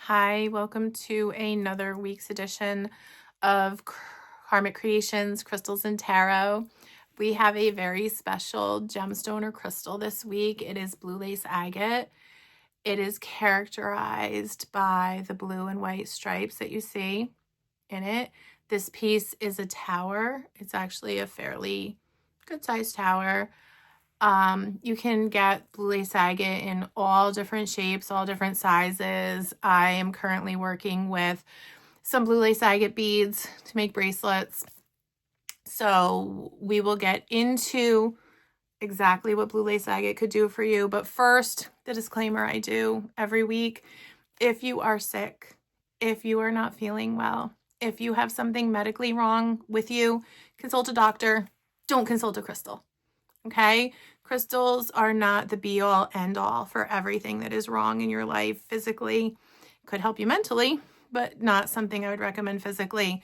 Hi, welcome to another week's edition of Karmic Creations, Crystals and Tarot. We have a very special gemstone or crystal this week. It is blue lace agate. It is characterized by the blue and white stripes that you see in it. This piece is a tower. It's actually a fairly good-sized tower. You can get blue lace agate in all different shapes, all different sizes. I am currently working with some blue lace agate beads to make bracelets. So we will get into exactly what blue lace agate could do for you. But first, the disclaimer I do every week. If you are sick, if you are not feeling well, if you have something medically wrong with you, consult a doctor. Don't consult a crystal. Okay? Crystals are not the be all end all for everything that is wrong in your life physically. Could help you mentally, but not something I would recommend physically.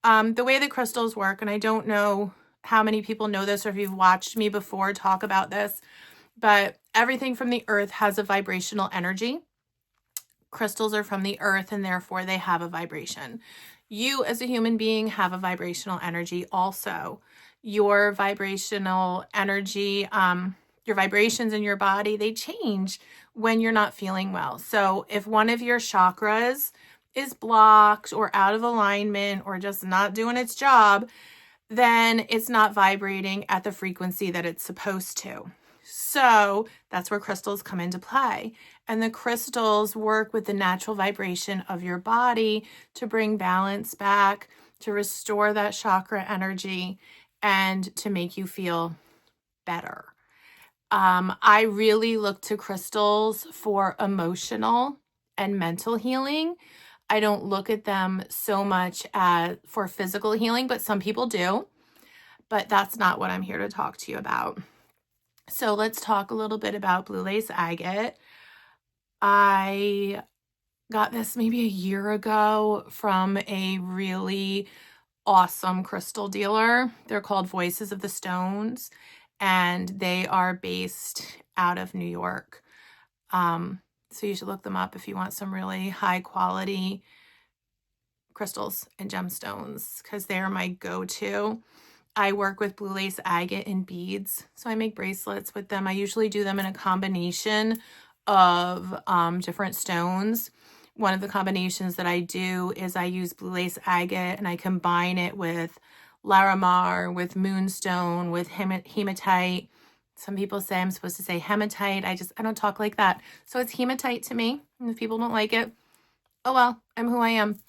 The way the crystals work, and I don't know how many people know this or if you've watched me before talk about this, but everything from the earth has a vibrational energy. Crystals are from the earth and therefore they have a vibration. You as a human being have a vibrational energy also. Your vibrational energy, your vibrations in your body, they change when you're not feeling well. So if one of your chakras is blocked or out of alignment or just not doing its job, then it's not vibrating at the frequency that it's supposed to. So that's where crystals come into play. And the crystals work with the natural vibration of your body to bring balance back, to restore that chakra energy, and to make you feel better. I really look to crystals for emotional and mental healing. I don't look at them so much as for physical healing, but some people do. But that's not what I'm here to talk to you about. So let's talk a little bit about blue lace agate. I got this maybe a year ago from a really awesome crystal dealer. They're called Voices of the Stones, and they are based out of New York. So you should look them up if you want some really high quality crystals and gemstones, because they're my go-to. I work with blue lace agate and beads, so I make bracelets with them. I usually do them in a combination of different stones. One of the combinations that I do is I use blue lace agate and I combine it with Larimar, with moonstone, with hematite. Some people say I'm supposed to say hematite. I don't talk like that. So it's hematite to me. And if people don't like it, oh well, I'm who I am.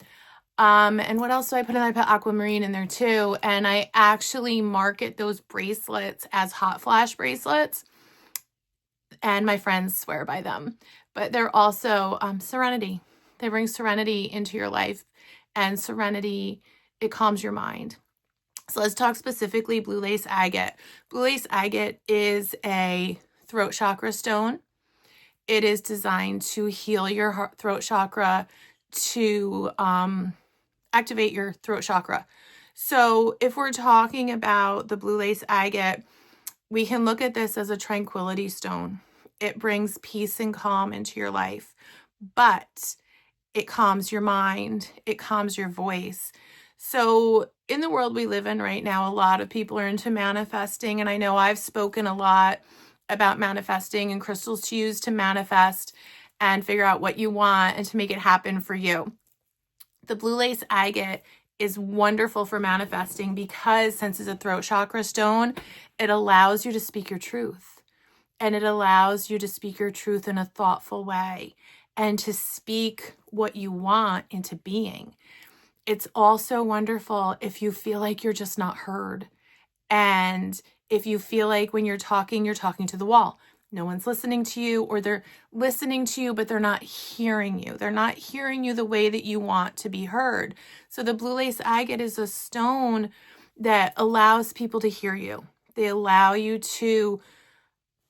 And what else do I put in there? I put aquamarine in there too. And I actually market those bracelets as hot flash bracelets. And my friends swear by them. But they're also serenity. They bring serenity into your life. And serenity, it calms your mind. So let's talk specifically blue lace agate. Blue lace agate is a throat chakra stone. It is designed to heal your throat chakra, to activate your throat chakra. So if we're talking about the blue lace agate, we can look at this as a tranquility stone. It brings peace and calm into your life, but it calms your mind. It calms your voice. So in the world we live in right now, a lot of people are into manifesting. And I know I've spoken a lot about manifesting and crystals to use to manifest and figure out what you want and to make it happen for you. The blue lace agate is wonderful for manifesting because since it's a throat chakra stone, it allows you to speak your truth. And it allows you to speak your truth in a thoughtful way and to speak what you want into being. It's also wonderful if you feel like you're just not heard. And if you feel like when you're talking to the wall. No one's listening to you, or they're listening to you, but they're not hearing you. They're not hearing you the way that you want to be heard. So the blue lace agate is a stone that allows people to hear you. They allow you to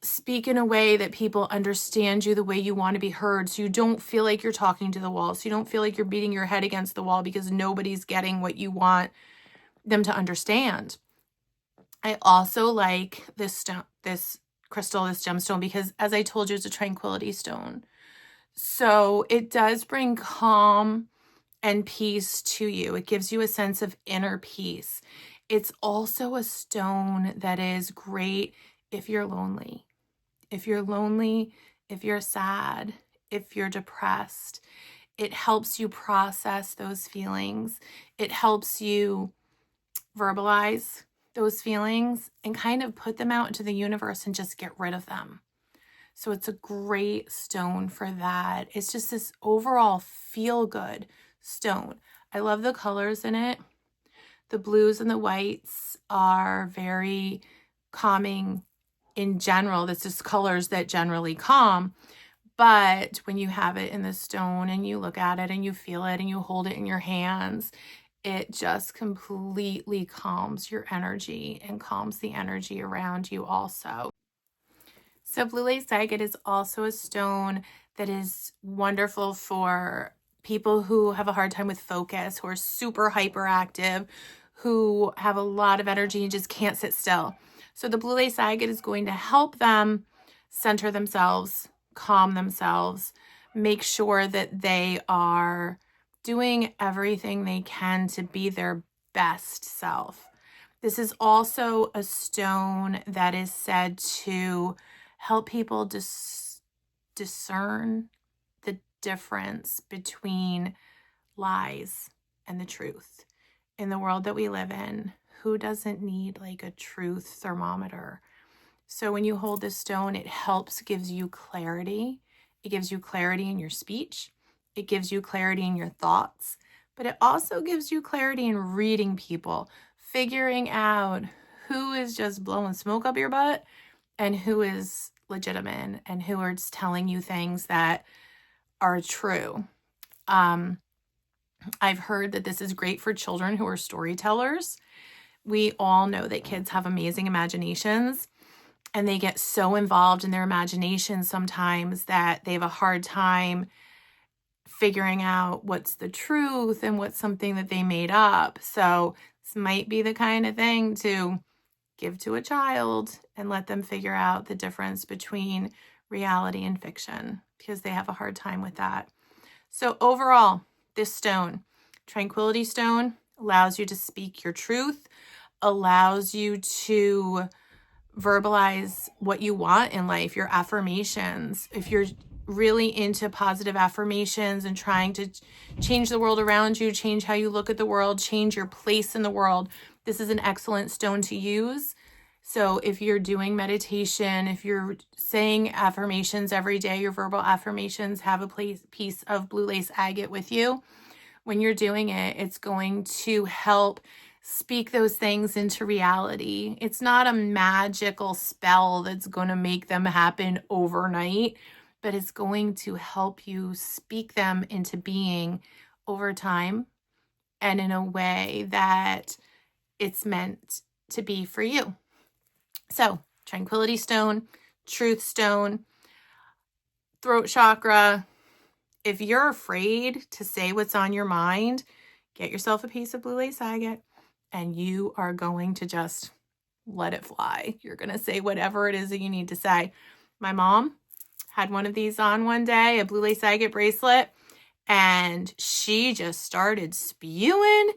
speak in a way that people understand you the way you want to be heard. So you don't feel like you're talking to the wall. So you don't feel like you're beating your head against the wall because nobody's getting what you want them to understand. I also like this stone, this crystal, this gemstone, because as I told you, it's a tranquility stone. So it does bring calm and peace to you. It gives you a sense of inner peace. It's also a stone that is great if you're lonely. If you're lonely, if you're sad, if you're depressed, it helps you process those feelings. It helps you verbalize those feelings and kind of put them out into the universe and just get rid of them. So it's a great stone for that. It's just this overall feel-good stone. I love the colors in it. The blues and the whites are very calming in general. This is colors that generally calm. But when you have it in the stone and you look at it and you feel it and you hold it in your hands, it just completely calms your energy and calms the energy around you also. So blue lace agate is also a stone that is wonderful for people who have a hard time with focus, who are super hyperactive, who have a lot of energy and just can't sit still. So the blue lace agate is going to help them center themselves, calm themselves, make sure that they are doing everything they can to be their best self. This is also a stone that is said to help people discern the difference between lies and the truth. In the world that we live in, who doesn't need like a truth thermometer? So when you hold this stone, it gives you clarity. It gives you clarity in your speech. It gives you clarity in your thoughts, but it also gives you clarity in reading people, figuring out who is just blowing smoke up your butt and who is legitimate and who are just telling you things that are true. I've heard that this is great for children who are storytellers. We all know that kids have amazing imaginations and they get so involved in their imagination sometimes that they have a hard time figuring out what's the truth and what's something that they made up. So this might be the kind of thing to give to a child and let them figure out the difference between reality and fiction because they have a hard time with that. So overall, this stone, tranquility stone, allows you to speak your truth, allows you to verbalize what you want in life, your affirmations. If you're really into positive affirmations and trying to change the world around you, change how you look at the world, change your place in the world, this is an excellent stone to use. So if you're doing meditation, if you're saying affirmations every day, your verbal affirmations, have a piece of blue lace agate with you. When you're doing it, it's going to help speak those things into reality. It's not a magical spell that's going to make them happen overnight, but it's going to help you speak them into being over time and in a way that it's meant to be for you. So, tranquility stone, truth stone, throat chakra. If you're afraid to say what's on your mind, get yourself a piece of blue lace agate and you are going to just let it fly. You're going to say whatever it is that you need to say. My mom had one of these on one day, a blue lace agate bracelet, and she just started spewing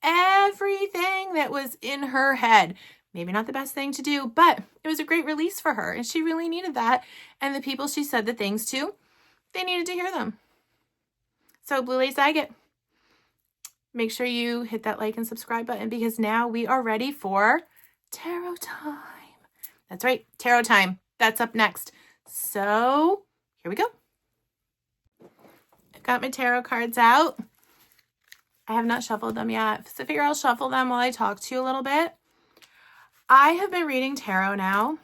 everything that was in her head. Maybe not the best thing to do, but it was a great release for her, and she really needed that. And the people she said the things to, they needed to hear them. So blue lace agate, make sure you hit that like and subscribe button because now we are ready for tarot time. That's right, tarot time. That's up next. So here we go. I've got my tarot cards out. I have not shuffled them yet, so I figure I'll shuffle them while I talk to you a little bit. I have been reading tarot now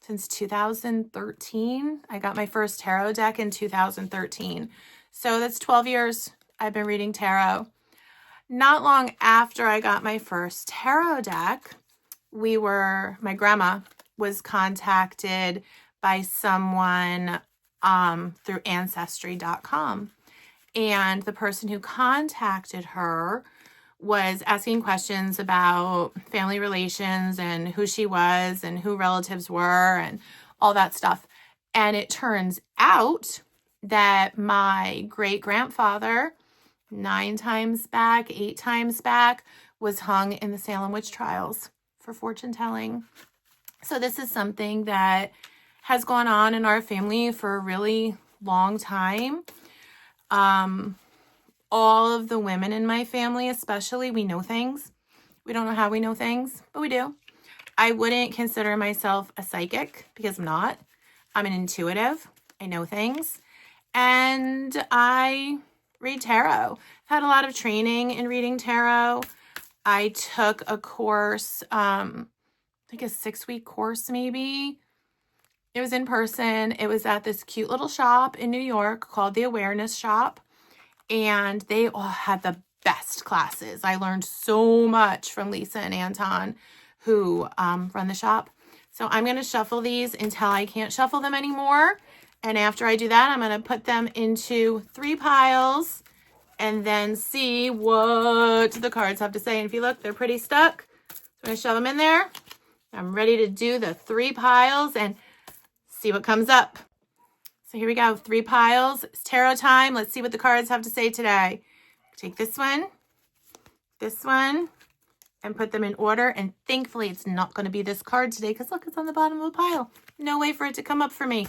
since 2013. I got my first tarot deck in 2013. So that's 12 years I've been reading tarot. Not long after I got my first tarot deck, my grandma was contacted by someone through ancestry.com. And the person who contacted her was asking questions about family relations and who she was and who relatives were and all that stuff. And it turns out that my great-grandfather, 9 times back, 8 times back, was hung in the Salem witch trials for fortune telling. So this is something that has gone on in our family for a really long time. All of the women in my family, especially, we know things. We don't know how we know things, but we do. I wouldn't consider myself a psychic because I'm not. I'm an intuitive. I know things. And I read tarot. I've had a lot of training in reading tarot. I took a course, I think a 6-week course maybe. It was in person. It was at this cute little shop in New York called the Awareness Shop. And they all had the best classes. I learned so much from Lisa and Anton, who run the shop. So I'm going to shuffle these until I can't shuffle them anymore. And after I do that, I'm going to put them into 3 piles and then see what the cards have to say. And if you look, they're pretty stuck. So I'm going to shove them in there. I'm ready to do the 3 piles and see what comes up. So here we go, 3 piles. It's tarot time. Let's see what the cards have to say today. Take this one, and put them in order. And thankfully, it's not going to be this card today because look, it's on the bottom of the pile. No way for it to come up for me.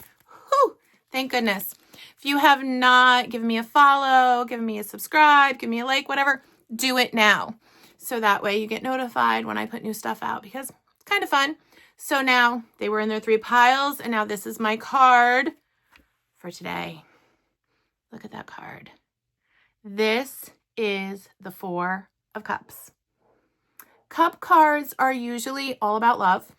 Whew, thank goodness. If you have not given me a follow, given me a subscribe, give me a like, whatever, do it now. So that way you get notified when I put new stuff out because it's kind of fun. So now they were in their 3 piles, and now this is my card for today. Look at that card. This is the 4 of Cups. Cup cards are usually all about love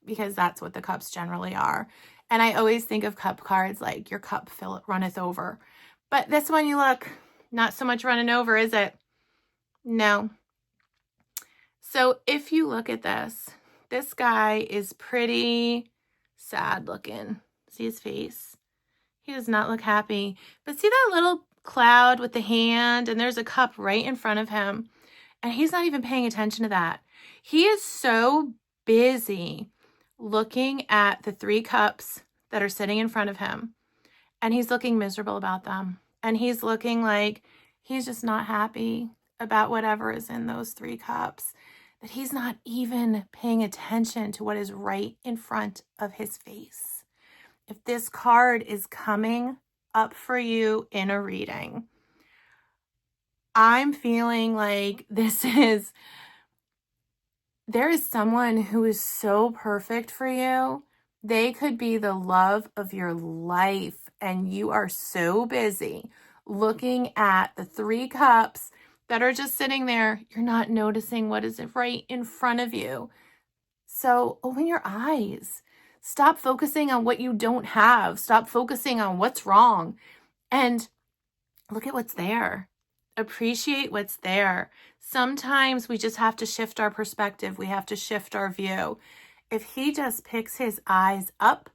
because that's what the cups generally are. And I always think of cup cards like your cup runneth over. But this one, you look, not so much running over, is it? No. So if you look at this guy is pretty sad looking. See his face? He does not look happy. But see that little cloud with the hand, and there's a cup right in front of him. And he's not even paying attention to that. He is so busy looking at the 3 cups that are sitting in front of him. And he's looking miserable about them. And he's looking like he's just not happy about whatever is in those 3 cups. That he's not even paying attention to what is right in front of his face. If this card is coming up for you in a reading, I'm feeling like there is someone who is so perfect for you. They could be the love of your life, and you are so busy looking at the 3 cups that are just sitting there. You're not noticing what is right in front of you. So open your eyes. Stop focusing on what you don't have. Stop focusing on what's wrong and look at what's there. Appreciate what's there. Sometimes we just have to shift our perspective. We have to shift our view. If he just picks his eyes up,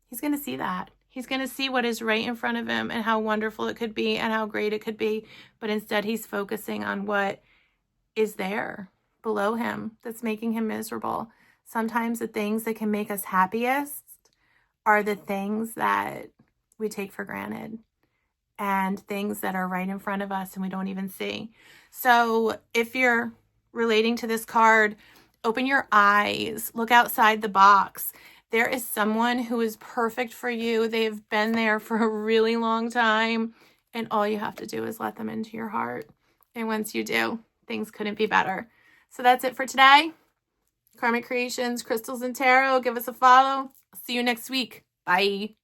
he's going to see that. He's going to see what is right in front of him and how wonderful it could be and how great it could be. But instead, he's focusing on what is there below him that's making him miserable. Sometimes the things that can make us happiest are the things that we take for granted and things that are right in front of us and we don't even see. So if you're relating to this card, open your eyes, look outside the box. There is someone who is perfect for you. They've been there for a really long time, and all you have to do is let them into your heart. And once you do, things couldn't be better. So that's it for today. Karmic Creations, Crystals and Tarot. Give us a follow. I'll see you next week. Bye.